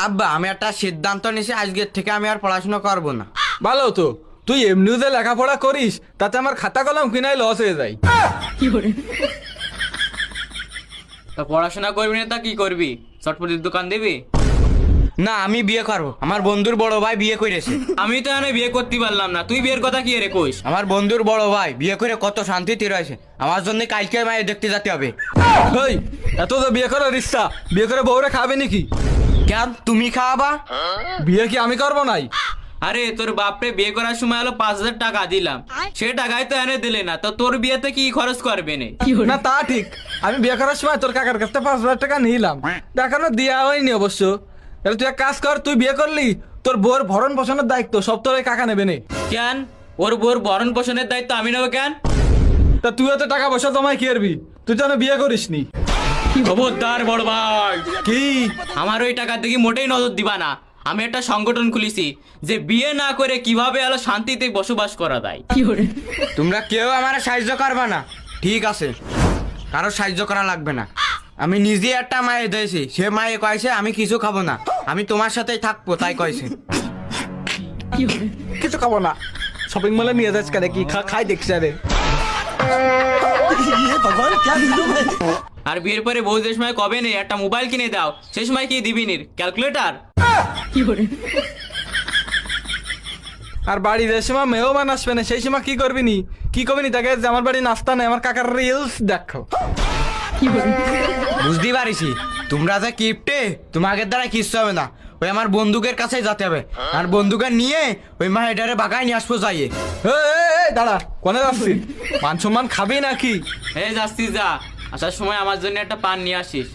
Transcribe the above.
আব্বা আমি একটা সিদ্ধান্ত নিয়েছি, আজকের থেকে আমি আর পড়াশোনা করব না। ভালো তো, তুই এমনিও যে লেখাপড়া করিস তাতে আমার খাতা কলম কিনাই লস হয়ে যায়। তা পড়াশোনা করবি না তা কি করবি? চটপটির দোকান দিবি? না আমি বিয়ে করব, আমার বন্ধুর বড় ভাই বিয়ে করেছে। আমি তো এখানে বিয়ে করতে পারলাম না, তুই বিয়ের কথা কি রে কইস? আমার বন্ধুর বড় ভাই বিয়ে করে কত শান্তিতে রয়েছে, আমার জন্য কালকে মায়ের দেখতে যেতে হবে। ওই এত তো বিয়ে করার ইচ্ছা, বিয়ে করে বউরে খাবে নাকি? কেন তুমি খাওয়াবা? বিয়ে কি আমি করবো নাই? আরে তোর বাপরে বিয়ে করার সময় হলো 5,000 টাকা দিলাম, সে টাকায় তো এনে দিলে না, তো তোর বিয়েতে কি খরচ করবে না? না তা ঠিক, আমি বিয়ে করার সময় তোর কাকার কাছ থেকে 5,000 টাকা নিলাম, এখনো দেওয়া হয়নি অবশ্য। তাহলে তুই এক কাজ কর, তুই বিয়ে করলি, তোর বউর ভরণ পোষণের দায়িত্ব সব তোর ওই কাকা নেবে নে। কেন ওর বোর ভরণ পোষণের দায়িত্ব আমি নেবো কেন? তা তুইও তো টাকা পয়সা জমাই কি করবি? তুই তো বিয়ে করিস নি। খবরদার বড় ভাই, কি? আমার ওই টাকার দিকে মোটেই নজর দিবা না। আমি একটা সংগঠন খুলেছি যে বিয়ে না করে কিভাবে আলো শান্তিতে বসবাস করা যায়। তোমরা কেউ আমার সাহায্য করবা না, ঠিক আছে? কারো সাহায্য করা লাগবে না। আমি নিজে একটা মায়ে দিয়েছি, সে মায়ে কয়েছে আমি কিছু খাবো না, আমি তোমার সাথেই থাকবো, তাই কয়েছে। কিছু খাবো না, শপিং মলে নিয়ে যাচ্ছ কেন? কি খাই দেখছে রে? আর বিয়ের পরে বউ যে সময় কবে নেই একটা মোবাইল কিনে দাও, সেই সময় কি দিবি নির ক্যালকুলেটার? আর বাড়ি যে সময় মেহমান আসবে না সেই সময় কি করবি নি? কি করবি নি তাকে যে আমার বাড়ি নাস্তা নেই, আমার কাকার রিলস দেখো। বুঝতে পারিছি তোমরা যে কিপটে, তোমাদের দ্বারা কিচ্ছু হবে না। ওই আমার বন্দুকের কাছে যেতে হবে, আর বন্দুকে নিয়ে ওই মায়েটারে বাগায় নিয়ে আসবো যাইয়ে। দাঁড়া, কোনে যাচ্ছি? মান সম্মান খাবি নাকি? এই যাচ্ছি, যা, আসার সময় আমার জন্য একটা পান নিয়ে আসিস।